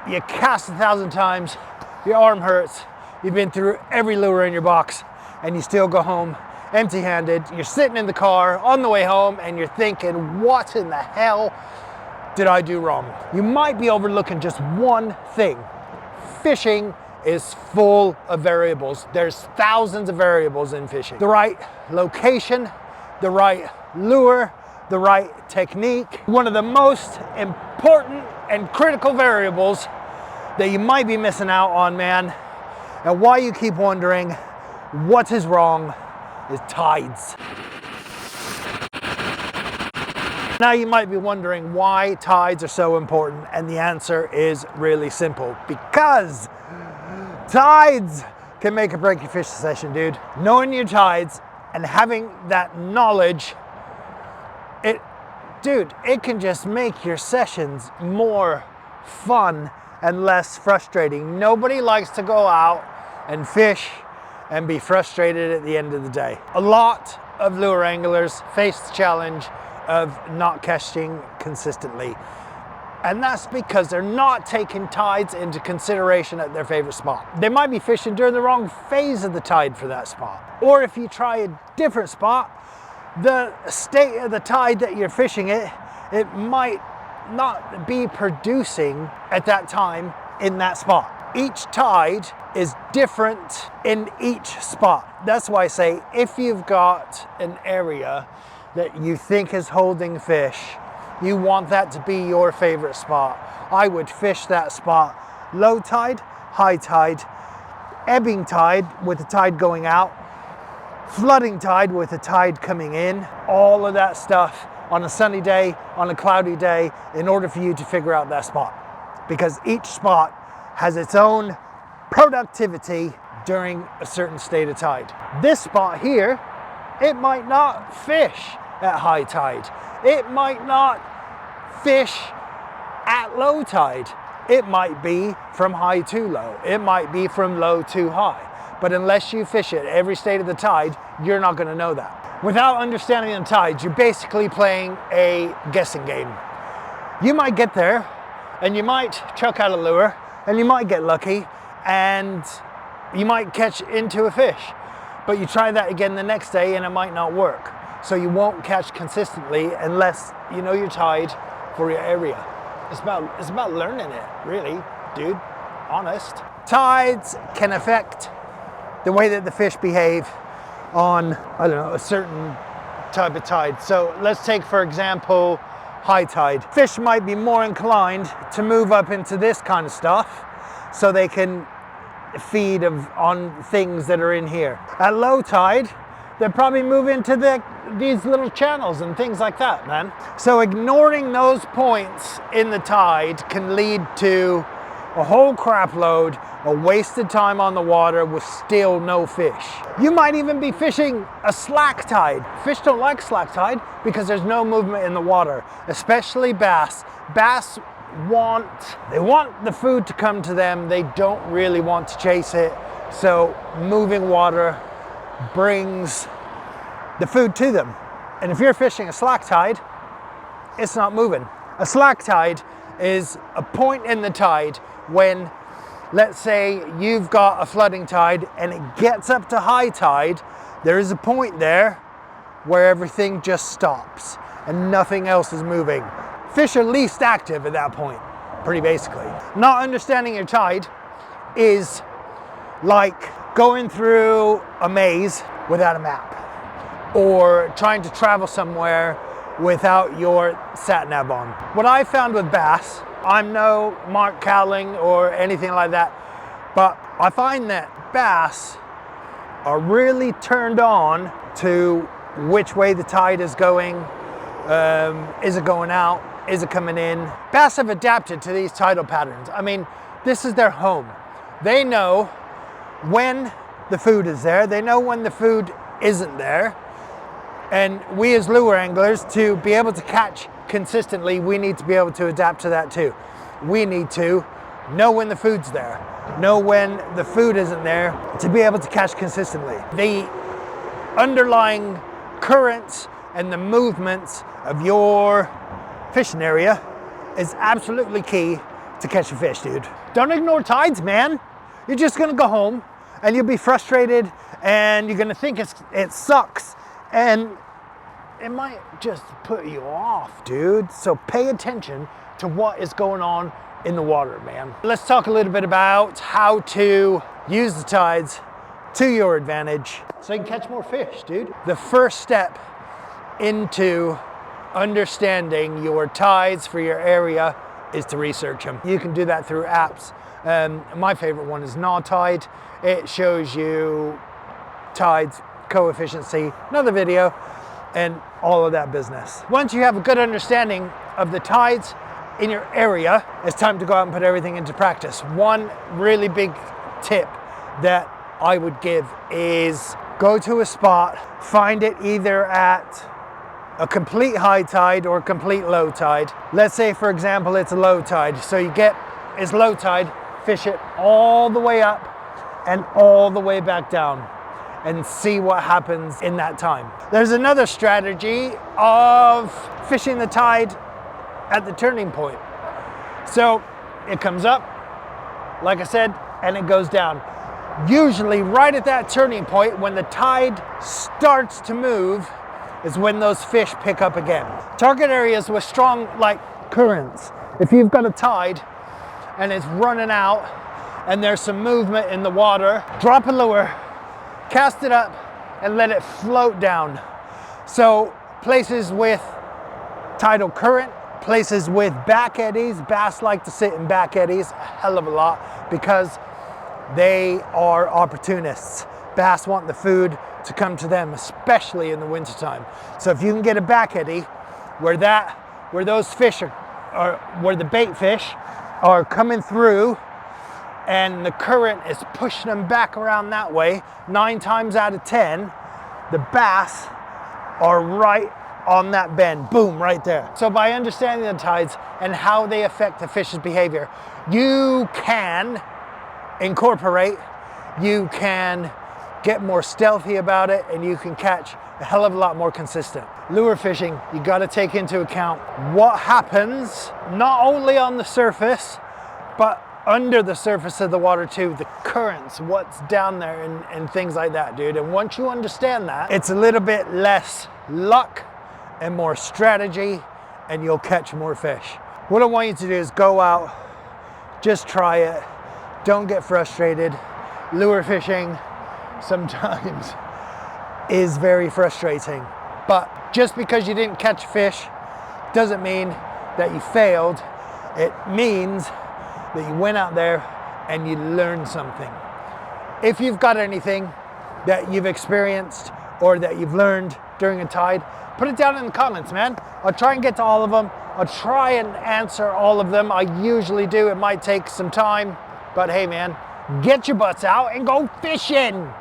you cast 1,000 times, your arm hurts, you've been through every lure in your box, and you still go home empty-handed. You're sitting in the car on the way home and you're thinking, what in the hell did I do wrong? You might be overlooking just one thing. Fishing is full of variables. There's thousands of variables in fishing. The right location, the right lure, the right technique. One of the most important and critical variables that you might be missing out on, man, and why you keep wondering what is wrong, is tides. Now you might be wondering why tides are so important, and the answer is really simple. Because tides can make or break your fishing session, dude. Knowing your tides and having that knowledge, it can just make your sessions more fun and less frustrating. Nobody likes to go out and fish and be frustrated at the end of the day. A lot of lure anglers face the challenge of not casting consistently. And that's because they're not taking tides into consideration at their favorite spot. They might be fishing during the wrong phase of the tide for that spot. Or if you try a different spot, the state of the tide that you're fishing it might not be producing at that time in that spot. Each tide is different in each spot. That's why I say, if you've got an area that you think is holding fish, you want that to be your favorite spot, I would fish that spot low tide, high tide, ebbing tide with the tide going out, flooding tide with the tide coming in, all of that stuff on a sunny day, on a cloudy day, in order for you to figure out that spot. Because each spot has its own productivity during a certain state of tide. This spot here, it might not fish at high tide. It might not fish at low tide. It might be from high to low. It might be from low to high. But unless you fish it every state of the tide, you're not going to know that. Without understanding the tides, you're basically playing a guessing game. You might get there and you might chuck out a lure and you might get lucky and you might catch into a fish. But you try that again the next day and it might not work. So you won't catch consistently unless you know your tide for your area. It's about learning it, really, dude. Honest. Tides can affect the way that the fish behave on, I don't know, a certain type of tide. So let's take, for example, high tide. Fish might be more inclined to move up into this kind of stuff so they can feed on things that are in here. At low tide, they'll probably move into these little channels and things like that, man. So ignoring those points in the tide can lead to a whole crap load of wasted time on the water with still no fish. You might even be fishing a slack tide. Fish don't like slack tide because there's no movement in the water, especially bass. Bass want the food to come to them. They don't really want to chase it. So moving water brings the food to them. And if you're fishing a slack tide, it's not moving. A slack tide is a point in the tide when, let's say you've got a flooding tide and it gets up to high tide, there is a point there where everything just stops and nothing else is moving. Fish are least active at that point, pretty basically. Not understanding your tide is like going through a maze without a map, or trying to travel somewhere without your sat nav on. What I found with bass, I'm no Mark Cowling or anything like that, but I find that bass are really turned on to which way the tide is going. Is it going out? Is it coming in? Bass have adapted to these tidal patterns. I mean, this is their home. They know when the food is there. They know when the food isn't there. And we as lure anglers, to be able to catch consistently, we need to be able to adapt to that too. We need to know when the food's there, know when the food isn't there, to be able to catch consistently. The underlying currents and the movements of your fishing area is absolutely key to catch a fish, dude. Don't ignore tides, man. You're just gonna go home and you'll be frustrated and you're gonna think it sucks and it might just put you off, dude. So pay attention to what is going on in the water, man. Let's talk a little bit about how to use the tides to your advantage so you can catch more fish, dude. The first step into understanding your tides for your area is to research them. You can do that through apps. My favorite one is Tide. It shows you tides, coefficiency, another video, and all of that business. Once you have a good understanding of the tides in your area, it's time to go out and put everything into practice. One really big tip that I would give is go to a spot, find it either at a complete high tide or a complete low tide. Let's say, for example, it's a low tide. So it's low tide, fish it all the way up and all the way back down and see what happens in that time. There's another strategy of fishing the tide at the turning point. So it comes up, like I said, and it goes down. Usually right at that turning point, when the tide starts to move, is when those fish pick up again. Target areas with strong currents. If you've got a tide and it's running out and there's some movement in the water, drop a lure, cast it up and let it float down. So places with tidal current, places with back eddies, bass like to sit in back eddies a hell of a lot because they are opportunists. Bass want the food to come to them, especially in the wintertime. So if you can get a back eddy where those fish are where the bait fish are coming through and the current is pushing them back around that way, 9 times out of 10, the bass are right on that bend, boom, right there. So by understanding the tides and how they affect the fish's behavior, you can incorporate, you can get more stealthy about it, and you can catch a hell of a lot more consistent. Lure fishing, you gotta take into account what happens not only on the surface, but under the surface of the water too, the currents, what's down there and things like that, dude. And once you understand that, it's a little bit less luck and more strategy, and you'll catch more fish. What I want you to do is go out, just try it, don't get frustrated. Lure fishing sometimes is very frustrating, but just because you didn't catch fish doesn't mean that you failed. It means that you went out there and you learned something. If you've got anything that you've experienced or that you've learned during a tide, put it down in the comments, man. I'll try and get to all of them. I'll try and answer all of them. I usually do. It might take some time, but hey man, get your butts out and go fishing.